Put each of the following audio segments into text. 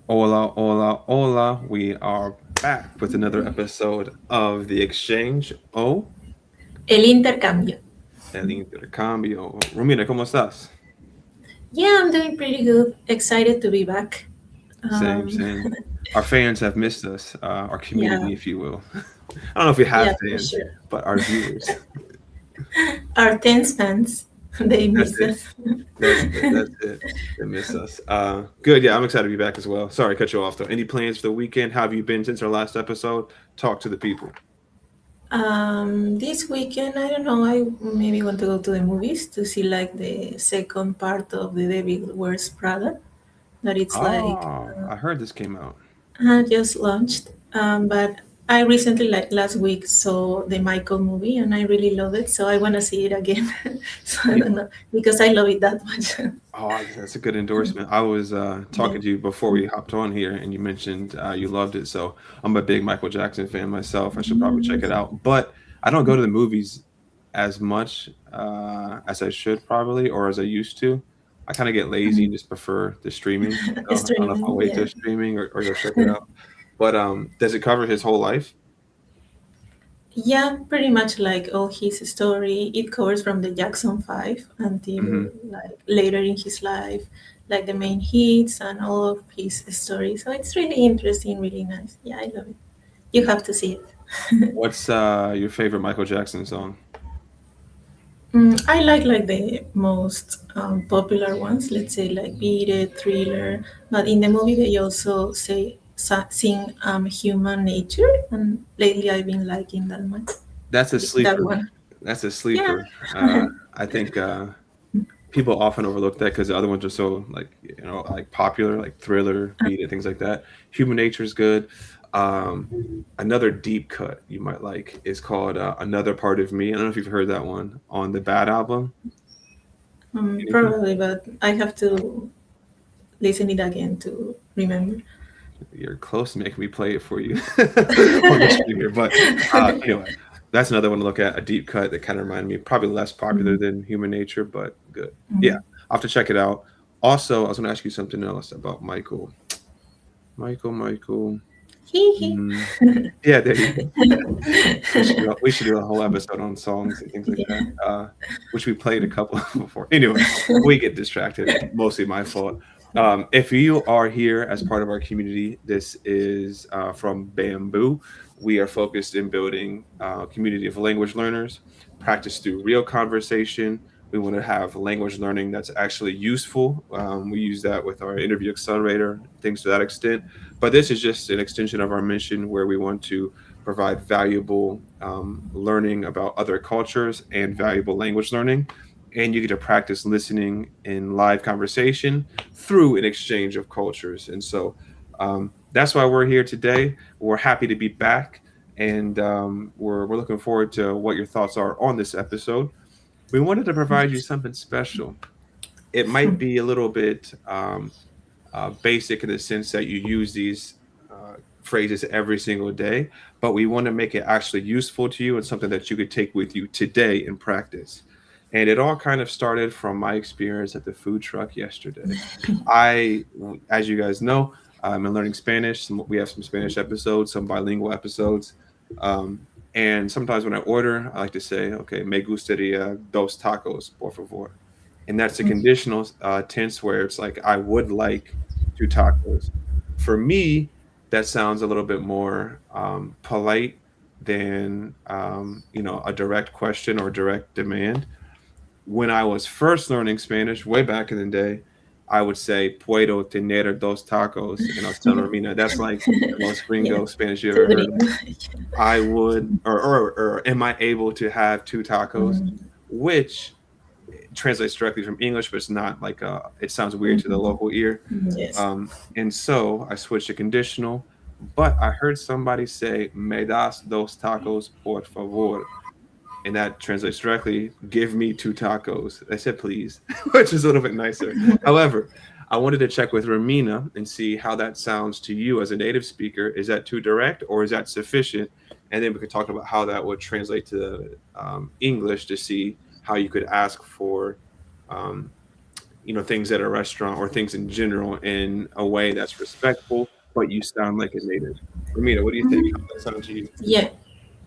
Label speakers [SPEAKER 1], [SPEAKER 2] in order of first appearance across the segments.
[SPEAKER 1] Hola, hola, hola. We are back with another episode of The Exchange o
[SPEAKER 2] El intercambio.
[SPEAKER 1] El Intercambio. Romina, ¿cómo estás?
[SPEAKER 2] Yeah, I'm doing pretty good. Excited to be back.
[SPEAKER 1] Same,
[SPEAKER 2] Um,
[SPEAKER 1] same. Our fans have missed us, our
[SPEAKER 2] yeah,
[SPEAKER 1] community, if you will. I don't know if we have
[SPEAKER 2] yeah, for
[SPEAKER 1] fans,
[SPEAKER 2] sure.
[SPEAKER 1] but our viewers.
[SPEAKER 2] Our tense fans, they
[SPEAKER 1] That's
[SPEAKER 2] miss
[SPEAKER 1] it.
[SPEAKER 2] us.
[SPEAKER 1] That's it. That's it. They miss us. Good. Yeah, I'm excited to be back as well. Sorry, cut you off though. Any plans for the weekend? How have you been since our last episode? Talk to the people.
[SPEAKER 2] This weekend, I don't know. I maybe want to go to the movies to see like the second part of the Devil Wears Prada. That it's like
[SPEAKER 1] Oh, I heard this came out.
[SPEAKER 2] just launched. But I recently, like last week, saw the Michael movie and I really love it. So I want to see it again. So I don't know because I love it that much.
[SPEAKER 1] Oh, that's a good endorsement. I was
[SPEAKER 2] Yeah.
[SPEAKER 1] talking to you before we hopped on here, and you mentioned you loved it. So I'm a big Michael Jackson fan myself. I should probably check it out. But I don't go to the movies as much as I should probably, or as I used to. I kind of get lazy and just prefer the streaming. So I don't know if I'll
[SPEAKER 2] Streaming,
[SPEAKER 1] wait
[SPEAKER 2] yeah.
[SPEAKER 1] till streaming or go check it out. But does it cover his whole life?
[SPEAKER 2] Yeah, pretty much like all his story. It covers from the Jackson 5
[SPEAKER 1] Hmm.
[SPEAKER 2] until like later in his life, like the main hits and all of his story. So it's really interesting, really nice. Yeah, I love it. You have to see it.
[SPEAKER 1] What's your favorite Michael Jackson song?
[SPEAKER 2] I like the most popular ones, let's say like Beat It, Thriller, but in the movie they also sing Human Nature, and lately I've been liking that one.
[SPEAKER 1] That's a
[SPEAKER 2] That
[SPEAKER 1] sleeper.
[SPEAKER 2] one.
[SPEAKER 1] That's a
[SPEAKER 2] Yeah.
[SPEAKER 1] sleeper. I think people often overlook that because the other ones are so like popular, like Thriller, Beat It, things like that. Human Nature is good. Um, Another deep cut you might like is called Another Part of Me. I don't know if you've heard that one on the Bad album. Anything?
[SPEAKER 2] Probably, but I have to listen it again to remember.
[SPEAKER 1] You're close to making me play it for you on the stream here, but anyway, that's another one to look at. A deep cut that kind of reminded me, probably less popular
[SPEAKER 2] Mm,
[SPEAKER 1] than Human Nature, but good. Yeah,
[SPEAKER 2] mm.
[SPEAKER 1] I'll have to check it out. Also, I was going to ask you something else about Michael. Michael.
[SPEAKER 2] Hee hee.
[SPEAKER 1] Mm, yeah, there you go. We should do a whole episode on songs and things like that, which we played a couple of before. Anyway, we get distracted. Mostly my fault. If you are here as part of our community, this is from Bammbuu. We are focused in building a community of language learners, practice through real conversation. We want to have language learning that's actually useful. We use that with our interview accelerator, things to that extent. But this is just an extension of our mission where we want to provide valuable learning about other cultures and valuable language learning. And you get to practice listening in live conversation through an exchange of cultures. And so that's why we're here today. We're happy to be back. And we're looking forward to what your thoughts are on this episode. We wanted to provide you something special. It might be a little bit basic in the sense that you use these phrases every single day, but we want to make it actually useful to you and something that you could take with you today in practice. And it all kind of started from my experience at the food truck yesterday. I, as you guys know, I'm learning Spanish. We have some Spanish episodes, some bilingual episodes. Um, and sometimes when I order, I like to say, okay, me gustaría dos tacos, por favor. And that's a conditional tense where it's like, I would like two tacos. For me, that sounds a little bit more polite than, a direct question or direct demand. When I was first learning Spanish way back in the day, I would say "Puedo tener dos tacos," and I was telling Romina that's like the most
[SPEAKER 2] Yeah,
[SPEAKER 1] gringo Spanish you
[SPEAKER 2] too
[SPEAKER 1] ever heard.
[SPEAKER 2] green.
[SPEAKER 1] I would, or am I able to have two tacos?
[SPEAKER 2] Mm,
[SPEAKER 1] Which translates directly from English, but it's not like it sounds weird to the
[SPEAKER 2] mhm.
[SPEAKER 1] local ear.
[SPEAKER 2] Yes.
[SPEAKER 1] And so I switched to conditional, but I heard somebody say "Me das dos tacos, por favor," and that translates directly, give me two tacos. I said please, which is a little bit nicer. However, I wanted to check with Ramina and see how that sounds to you as a native speaker. Is that too direct or is that sufficient? And then we could talk about how that would translate to English to see how you could ask for um, things at a restaurant or things in general in a way that's respectful, but you sound like a native. Ramita, what do you think? How does that sound to you?
[SPEAKER 2] Yeah,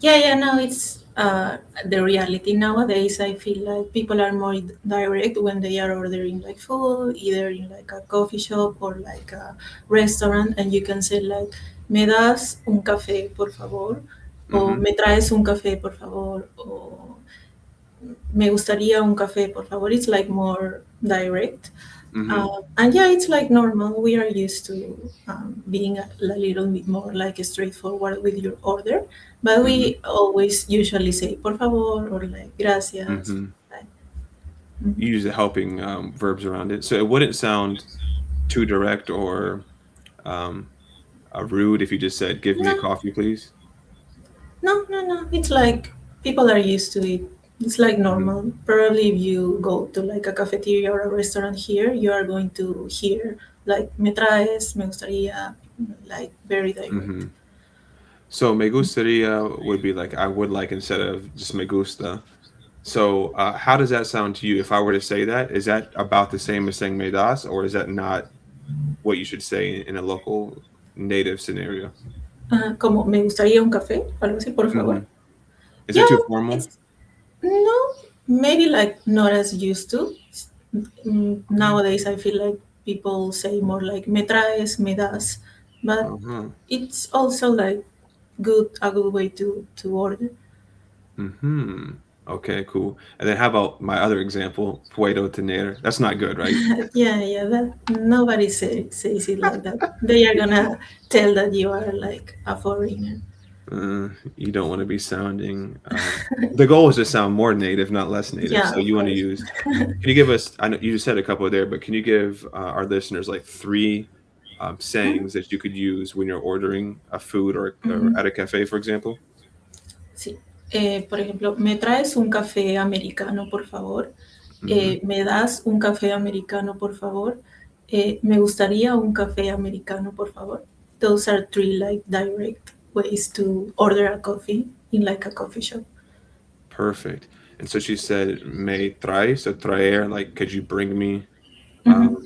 [SPEAKER 2] yeah. No, it's the reality nowadays. I feel like people are more direct when they are ordering like food, either in like a coffee shop or like a restaurant, and you can say like, "Me das un café, por favor," or
[SPEAKER 1] Mm-hmm.
[SPEAKER 2] "Me traes un café, por favor," or "Me gustaría un café, por favor." It's like more direct.
[SPEAKER 1] Mm-hmm.
[SPEAKER 2] And yeah, it's like normal. We are used to being a little bit more like straightforward with your order, but
[SPEAKER 1] Mm-hmm.
[SPEAKER 2] we always usually say por favor or like gracias.
[SPEAKER 1] Mm-hmm.
[SPEAKER 2] Like,
[SPEAKER 1] You use the helping verbs around it, so it wouldn't sound too direct or um, rude if you just said, "Give me a
[SPEAKER 2] no,
[SPEAKER 1] coffee, please."
[SPEAKER 2] no. It's like people are used to it. It's like
[SPEAKER 1] Mm-hmm.
[SPEAKER 2] normal. Probably if you go to like a cafeteria or a restaurant here, you are going to hear like me traes, me gustaría, like very direct.
[SPEAKER 1] Mm-hmm. So me gustaría would be like I would like instead of just me gusta. So how does that sound to you? If I were to say that, is that about the same as saying me das, or is that not what you should say in a local native scenario?
[SPEAKER 2] Como me gustaría un café, algo así, por
[SPEAKER 1] Hmm.
[SPEAKER 2] favor.
[SPEAKER 1] Is
[SPEAKER 2] Yeah,
[SPEAKER 1] that too formal?
[SPEAKER 2] it's no, maybe like not as used to. Nowadays, I feel like people say more like me traes, me das, but
[SPEAKER 1] Uh-huh.
[SPEAKER 2] it's also like a good way to order.
[SPEAKER 1] Hmm. Okay, cool. And then how about my other example, puedo tener? That's not good, right?
[SPEAKER 2] Yeah. That nobody says it like that. They are gonna tell that you are like a foreigner.
[SPEAKER 1] You don't want to be sounding. The goal is to sound more native, not less native.
[SPEAKER 2] Yeah,
[SPEAKER 1] So
[SPEAKER 2] of
[SPEAKER 1] you want to
[SPEAKER 2] course.
[SPEAKER 1] use. Can you give us? I know you just said a couple there, but can you give our listeners like three sayings that you could use when you're ordering a food or
[SPEAKER 2] Mhm.
[SPEAKER 1] at a cafe, for example?
[SPEAKER 2] Sí. Por ejemplo, ¿me traes un café americano, por favor?
[SPEAKER 1] Hmm.
[SPEAKER 2] ¿Me das un café americano, por favor? Me gustaría un café americano, por favor. Those are three like direct ways to order a coffee in like a coffee shop.
[SPEAKER 1] Perfect. And so she said, "Me traes," so traer, like, could you bring me? Um,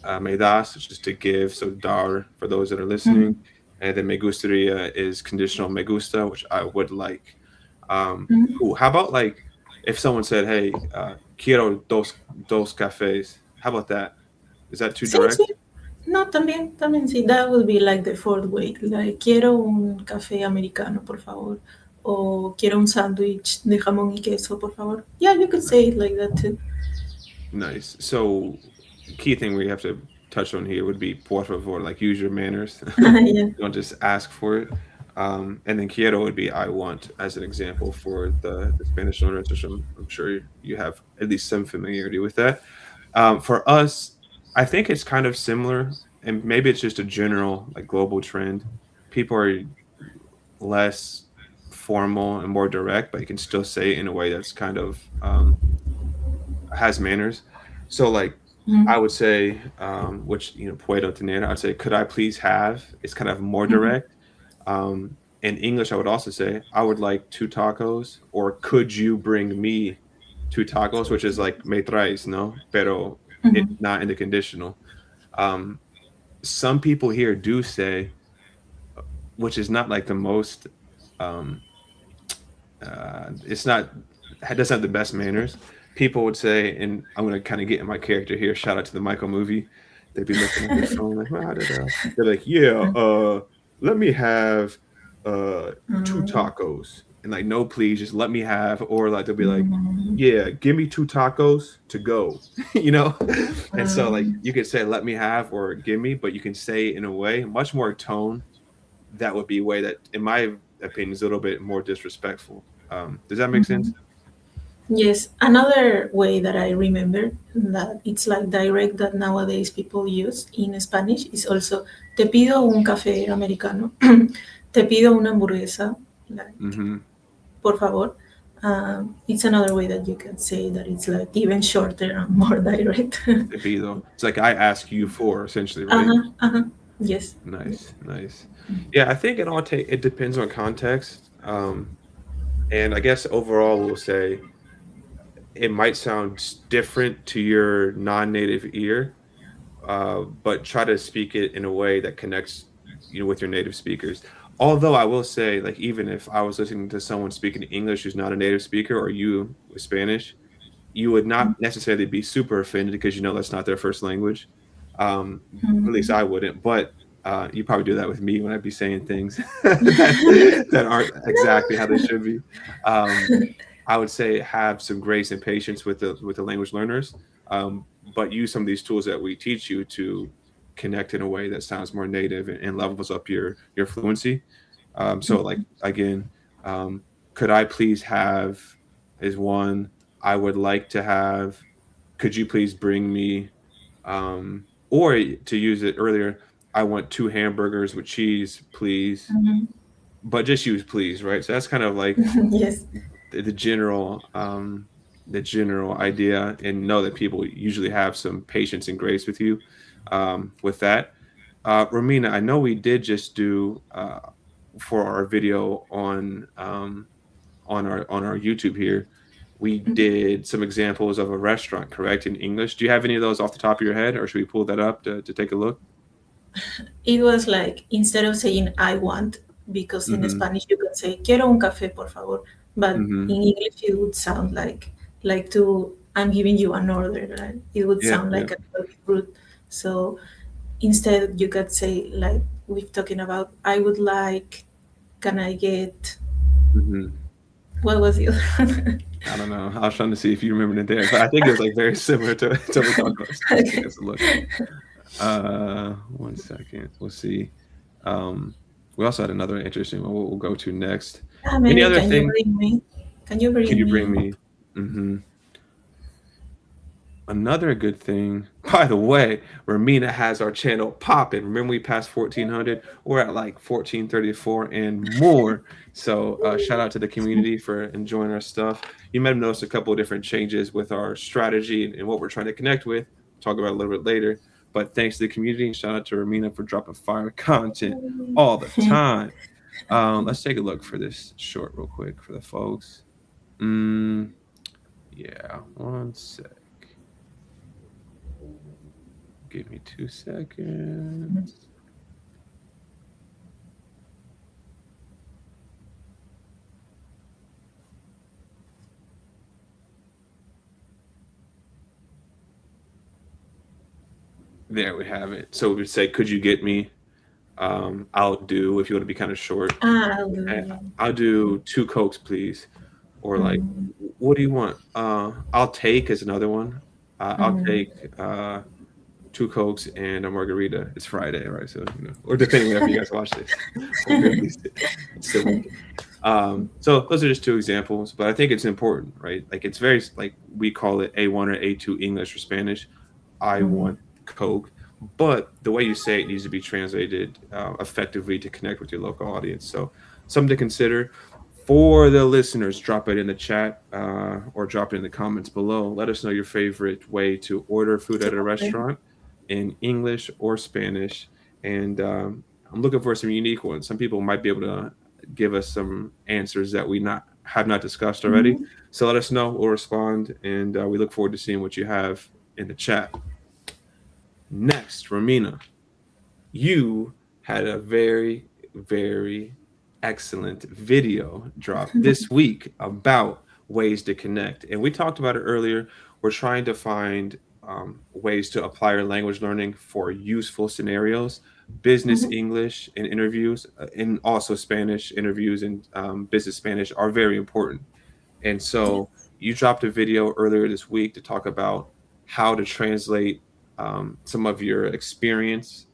[SPEAKER 2] Mm-hmm.
[SPEAKER 1] me das, it's just to give, so dar for those that are listening.
[SPEAKER 2] Mm-hmm.
[SPEAKER 1] And then me gustaría is conditional me gusta, which I would like.
[SPEAKER 2] Mm-hmm.
[SPEAKER 1] Cool. How about like if someone said, "Hey, quiero dos cafés," how about that? Is that too
[SPEAKER 2] Sí, sí.
[SPEAKER 1] direct?
[SPEAKER 2] No, también sí. That would be like the fourth way. Like, quiero un café americano, por favor. O quiero un sándwich de jamón y queso, por favor. Yeah, you could say it like that too.
[SPEAKER 1] Nice. So, key thing we have to touch on here would be por favor, like use your manners.
[SPEAKER 2] Yeah.
[SPEAKER 1] Don't just ask for it. And then quiero would be I want, as an example for the Spanish learners, which I'm sure you have at least some familiarity with that. For us, I think it's kind of similar, and maybe it's just a general like global trend. People are less formal and more direct, but you can still say it in a way that's kind of has manners. So like I
[SPEAKER 2] Mm-hmm.
[SPEAKER 1] would say, which puedo tener, I'd say, could I please have? It's kind of more
[SPEAKER 2] Mm-hmm.
[SPEAKER 1] direct. In English, I would also say, I would like two tacos, or could you bring me two tacos, which is like me traes, no, pero it
[SPEAKER 2] Mm-hmm.
[SPEAKER 1] not in the conditional. Um, some people here do say, which is not like the most, um, it's not, it doesn't have the best manners. People would say, and I'm going to kind of get in my character here. Shout out to the Michael movie. They'd be looking at their phone like, "Wow, da, da." They're like, "Yeah, let me have uh two
[SPEAKER 2] Mm-hmm.
[SPEAKER 1] tacos," and like, "No, please, just let me have," or like they'll be like,
[SPEAKER 2] Mm-hmm.
[SPEAKER 1] "Yeah, give me two tacos to go," you know. And so like
[SPEAKER 2] Mm-hmm.
[SPEAKER 1] you could say, "Let me have" or "Give me," but you can say it in a way much more tone that would be a way that, in my opinion, is a little bit more disrespectful. Does that make sense?
[SPEAKER 2] Yes, another way that I remember that it's like direct that nowadays people use in Spanish is also te pido un café americano, te pido una hamburguesa, like
[SPEAKER 1] Mm-hmm.
[SPEAKER 2] por favor. It's another way that you can say that it's like even shorter and more direct.
[SPEAKER 1] Te pido. It's like I ask you for, essentially, right?
[SPEAKER 2] Uh-huh, uh-huh. Yes.
[SPEAKER 1] Nice, nice. Yeah, I think it depends on context. And I guess overall we'll say it might sound different to your non-native ear, but try to speak it in a way that connects with your native speakers. Although I will say, like, even if I was listening to someone speaking English who's not a native speaker, or you with Spanish, you would not necessarily be super offended because that's not their first language. Um, at least
[SPEAKER 2] Mhm.
[SPEAKER 1] I wouldn't, but you probably do that with me when I'd be saying things that aren't exactly how they should be. Um, I would say have some grace and patience with the language learners, but use some of these tools that we teach you to connect in a way that sounds more native and levels up your fluency. So, like, again, um, could I please have is one. I would like to have. Could you please bring me? Or to use it earlier, I want 2 hamburgers with cheese, please.
[SPEAKER 2] Mhm.
[SPEAKER 1] But just use please, right? So that's kind of like
[SPEAKER 2] Yes.
[SPEAKER 1] the general the general idea, and know that people usually have some patience and grace with you with that. Romina, I know we did just do for our video on our YouTube here, we did some examples of a restaurant, correct, in English. Do you have any of those off the top of your head, or should we pull that up to take a look?
[SPEAKER 2] It was like instead of saying I want, because in
[SPEAKER 1] Mm-hmm.
[SPEAKER 2] Spanish you can say quiero un café por favor, but
[SPEAKER 1] Mm-hmm.
[SPEAKER 2] in English it would sound like to I'm giving you an order, right? It would
[SPEAKER 1] Yeah,
[SPEAKER 2] sound
[SPEAKER 1] yeah.
[SPEAKER 2] like a little bit rude. So instead you could say like we're talking about I would like, can I get,
[SPEAKER 1] Mm-hmm.
[SPEAKER 2] what was the other one?
[SPEAKER 1] I don't know. I was trying to see if you remembered it there, but I think it was like very similar to what we talked about. Let's take
[SPEAKER 2] Okay.
[SPEAKER 1] us a look. 1 second. We'll see. Um, we also had another interesting one. We'll go to next. Any
[SPEAKER 2] Maybe
[SPEAKER 1] other
[SPEAKER 2] can you
[SPEAKER 1] thing?
[SPEAKER 2] bring me? Can you
[SPEAKER 1] Can
[SPEAKER 2] bring
[SPEAKER 1] you bring
[SPEAKER 2] me?
[SPEAKER 1] me? Hmm. Another good thing, by the way, Ramina has our channel popping. Remember, we passed 1400. We're at like 1434 and more. So shout out to the community for enjoying our stuff. You might have noticed a couple of different changes with our strategy and what we're trying to connect with. Talk about it a little bit later. But thanks to the community, and shout out to Ramina for dropping fire content all the time. Let's take a look for this short real quick for the folks. Mm, yeah, 1 sec. Give me 2 seconds. There we have it. So we would say, could you get me? I'll do, if you want to be kind of short.
[SPEAKER 2] I'll do
[SPEAKER 1] eh,
[SPEAKER 2] it.
[SPEAKER 1] I'll do 2 Cokes, please. Or like,
[SPEAKER 2] Mm,
[SPEAKER 1] what do you want? I'll take is another one. I'll
[SPEAKER 2] mm.
[SPEAKER 1] take 2 Cokes and a margarita. It's Friday, right? So, or depending whenever you guys watch this, or we release it, it's still working. So those are just 2 examples, but I think it's important, right? Like, it's very, like, we call it A1 or A2 English or Spanish. I
[SPEAKER 2] Mhm.
[SPEAKER 1] want Coke, but the way you say it needs to be translated effectively to connect with your local audience. So something to consider for the listeners. Drop it in the chat or drop it in the comments below. Let us know your favorite way to order food at a
[SPEAKER 2] Okay.
[SPEAKER 1] restaurant in English or Spanish, and I'm looking for some unique ones. Some people might be able to give us some answers that we not have not discussed already.
[SPEAKER 2] Mhm.
[SPEAKER 1] So let us know. We'll respond, and we look forward to seeing what you have in the chat. Next, Ramina, you had a very, very excellent video drop this week about ways to connect. And we talked about it earlier. We're trying to find ways to apply our language learning for useful scenarios, business
[SPEAKER 2] Mhm.
[SPEAKER 1] English and interviews, and also Spanish interviews and business Spanish are very important. And so
[SPEAKER 2] Yes.
[SPEAKER 1] you dropped a video earlier this week to talk about how to translate some of your experience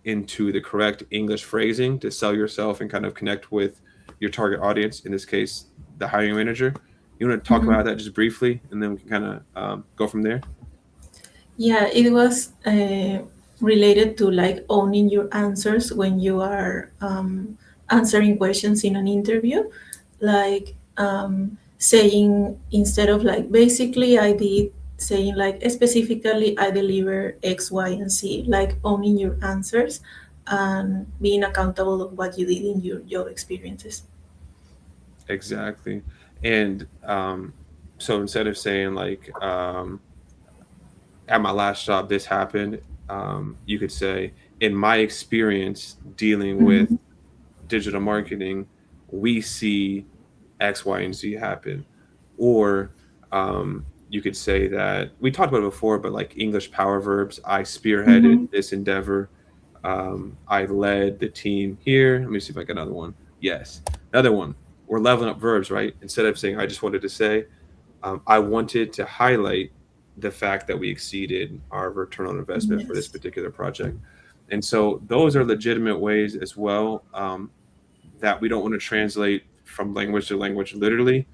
[SPEAKER 1] into the correct English phrasing to sell yourself and kind of connect with your target audience, in this case, the hiring manager. You want to talk
[SPEAKER 2] Mhm.
[SPEAKER 1] about that just briefly, and then we can kind of go from there?
[SPEAKER 2] Yeah, it was related to like owning your answers when you are answering questions in an interview. Like saying, instead of like basically I did, saying like specifically I deliver X, Y, and Z, like owning your answers and being accountable of what you did in your job experiences.
[SPEAKER 1] Exactly. And So instead of saying like, at my last job, this happened, you could say, in my experience dealing with
[SPEAKER 2] Mhm.
[SPEAKER 1] digital marketing, we see X, Y, and Z happen. Or you could say that we talked about it before, but like English power verbs, I spearheaded
[SPEAKER 2] Mhm.
[SPEAKER 1] this endeavor. I led the team here. Let me see if I got another one. Yes, another one. We're leveling up verbs, right? Instead of saying I just wanted to say, I wanted to highlight the fact that we exceeded our return on investment for this
[SPEAKER 2] Yes.
[SPEAKER 1] particular project. And so those are legitimate ways as well, that we don't want to translate from language to language literally,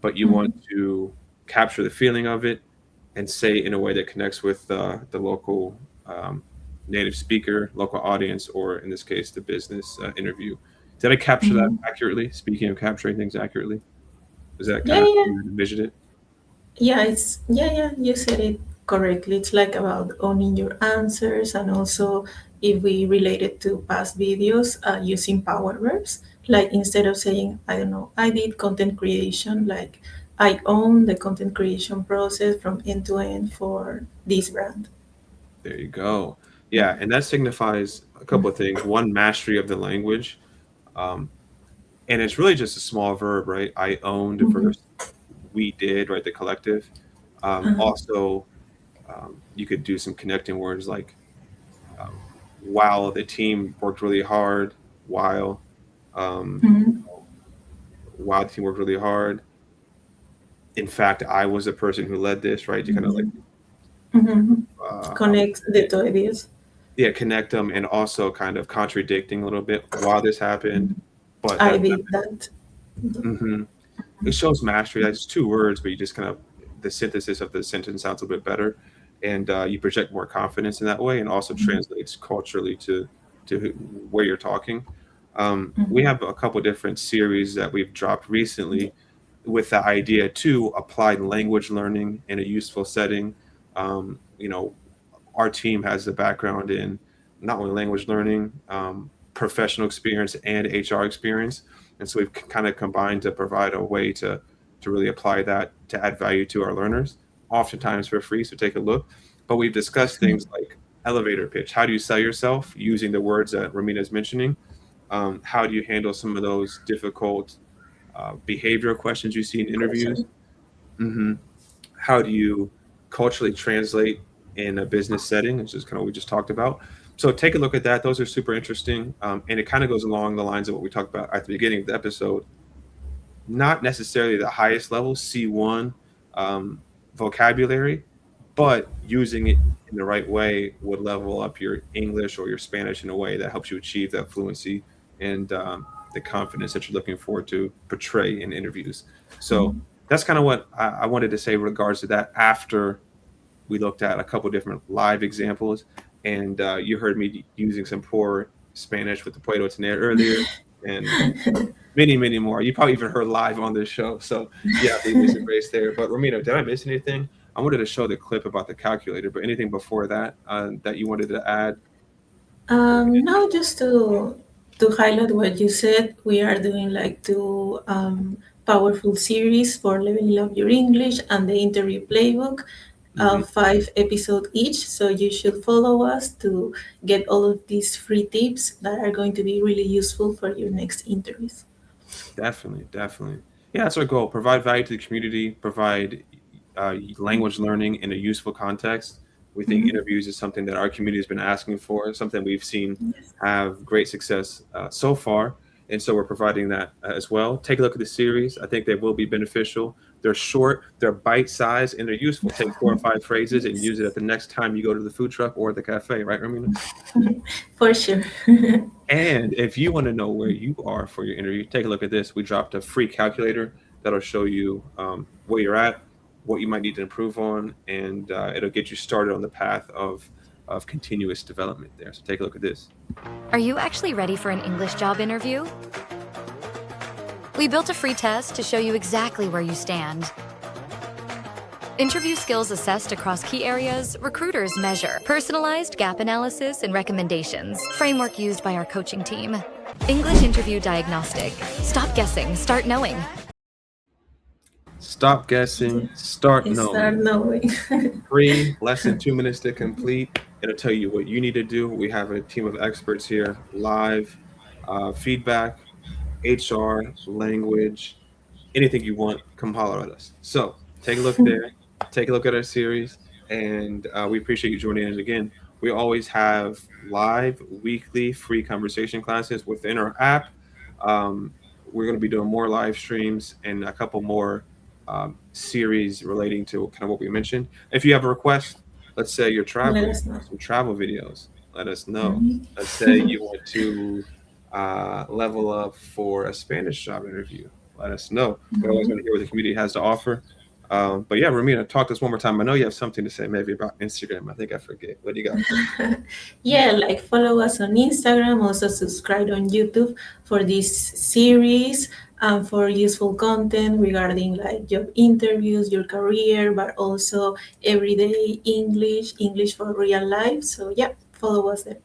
[SPEAKER 1] but you want
[SPEAKER 2] Mhm.
[SPEAKER 1] to capture the feeling of it and say it in a way that connects with the local um, native speaker, local audience, or in this case, the business interview. Did I capture that
[SPEAKER 2] Mhm.
[SPEAKER 1] accurately? Speaking of capturing things accurately, is that
[SPEAKER 2] Yeah,
[SPEAKER 1] kind of how
[SPEAKER 2] yeah,
[SPEAKER 1] you envisioned it?
[SPEAKER 2] yeah. It's yeah. You said it correctly. It's like about owning your answers, and also if we relate it to past videos, using power verbs. Like instead of saying, I don't know, I did content creation. Like I own the content creation process from end to end for this brand.
[SPEAKER 1] There you go. Yeah, and that signifies a couple of things. One, mastery of the language. Um, and it's really just a small verb, right? I owned
[SPEAKER 2] Mm-hmm.
[SPEAKER 1] versus we did, right? The collective.
[SPEAKER 2] Uh-huh.
[SPEAKER 1] Also, you could do some connecting words like um, while the team worked really hard, while
[SPEAKER 2] Mm-hmm.
[SPEAKER 1] while the team worked really hard. In fact, I was the person who led this, right? You kind of like
[SPEAKER 2] Mm-hmm.
[SPEAKER 1] I would
[SPEAKER 2] Connect the
[SPEAKER 1] say,
[SPEAKER 2] two ideas.
[SPEAKER 1] yeah, connect them, and also kind of contradicting a little bit while this happened, but
[SPEAKER 2] I
[SPEAKER 1] that.
[SPEAKER 2] did that.
[SPEAKER 1] Hmm. It shows mastery. That's just two words, but you just kind of the synthesis of the sentence sounds a bit better, and you project more confidence in that way, and also translates culturally to where you're talking. We
[SPEAKER 2] Mhm.
[SPEAKER 1] have a couple different series that we've dropped recently with the idea to apply language learning in a useful setting. You know, our team has the background in not only language learning, professional experience, and HR experience, and so we've kind of combined to provide a way to really apply that to add value to our learners, oftentimes for free. So take a look. But we've discussed things like elevator pitch. How do you sell yourself using the words that Romina is mentioning? How do you handle some of those difficult behavioral questions you see in interviews?
[SPEAKER 2] Question.
[SPEAKER 1] Hmm. How do you culturally translate in a business setting, which is kind of what we just talked about. So take a look at that. Those are super interesting. And it kind of goes along the lines of what we talked about at the beginning of the episode. Not necessarily the highest level, C1 um, vocabulary, but using it in the right way would level up your English or your Spanish in a way that helps you achieve that fluency and the confidence that you're looking for to portray in interviews. So that's kind of what I wanted to say in regards to that after we looked at a couple different live examples, and you heard me using some poor Spanish with the Puedo tener earlier, and many, many more. You probably even heard live on this show. So yeah, there's a grace there. But Romino, did I miss anything? I wanted to show the clip about the calculator, but anything before that that you wanted to add?
[SPEAKER 2] Now, just to highlight what you said, we are doing like two powerful series for leveling up your English and the interview playbook,
[SPEAKER 1] Hmm.
[SPEAKER 2] 5 episodes each. So you should follow us to get all of these free tips that are going to be really useful for your next interviews.
[SPEAKER 1] Definitely, definitely. Yeah, that's our goal. Provide value to the community, provide language learning in a useful context. We think
[SPEAKER 2] Mhm.
[SPEAKER 1] interviews is something that our community has been asking for, something we've seen
[SPEAKER 2] Yes.
[SPEAKER 1] have great success so far. And so we're providing that as well. Take a look at the series. I think they will be beneficial. They're short, they're bite sized, and they're useful. Take 4 or 5 phrases and
[SPEAKER 2] Yes.
[SPEAKER 1] use it at the next time you go to the food truck or the cafe, right, Ramina?
[SPEAKER 2] For sure.
[SPEAKER 1] And if you want to know where you are for your interview, take a look at this. We dropped a free calculator that'll show you where you're at, what you might need to improve on, and it'll get you started on the path of continuous development there. So take a look at this.
[SPEAKER 3] Are you actually ready for an English job interview? We built a free test to show you exactly where you stand. Interview skills assessed across key areas, recruiters measure. Personalized gap analysis and recommendations. Framework used by our coaching team. English interview diagnostic. Stop guessing, start knowing.
[SPEAKER 1] Stop guessing, start
[SPEAKER 2] Start
[SPEAKER 1] knowing.
[SPEAKER 2] knowing.
[SPEAKER 1] Free, less than 2 minutes to complete. It'll tell you what you need to do. We have a team of experts here, live feedback, HR, language, anything you want, come holler at us. So take a look there, take a look at our series, and we appreciate you joining in again. We always have live weekly free conversation classes within our app. Um, we're going to be doing more live streams and a couple more series relating to kind of what we mentioned. If you have a request, let's say you're
[SPEAKER 2] Let
[SPEAKER 1] traveling,
[SPEAKER 2] us know.
[SPEAKER 1] some travel videos, let us know.
[SPEAKER 2] Mhm.
[SPEAKER 1] Let's say you want to level up for a Spanish job interview, let us know. We always want to hear what the community has to offer. But yeah, Romina, talk to us one more time. I know you have something to say maybe about Instagram. I think I forget. What do you got for us?
[SPEAKER 2] Yeah, like follow us on Instagram, also subscribe on YouTube for this series and for useful content regarding like job interviews, your career, but also everyday English for real life. So yeah, follow us there.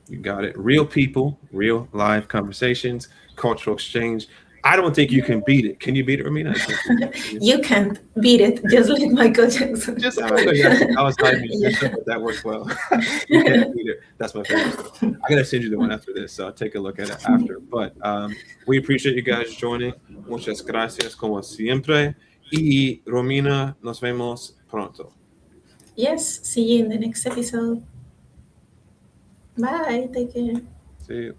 [SPEAKER 1] You got it. Real people, real live conversations, cultural exchange. I don't think you can beat it. Can you beat it, Romina? I can't beat it. Can you?
[SPEAKER 2] You can't beat it, just like Michael Jackson.
[SPEAKER 1] Just I know you actually, I was not a
[SPEAKER 2] Yeah.
[SPEAKER 1] musician, but that works well. You can't beat it. That's my favorite song. I gotta send you the one after this, so I'll take a look at it after. But we appreciate you guys joining. Muchas gracias como siempre. Y Romina, nos vemos pronto.
[SPEAKER 2] Yes, see you in the next episode. Bye, take care.
[SPEAKER 1] See you.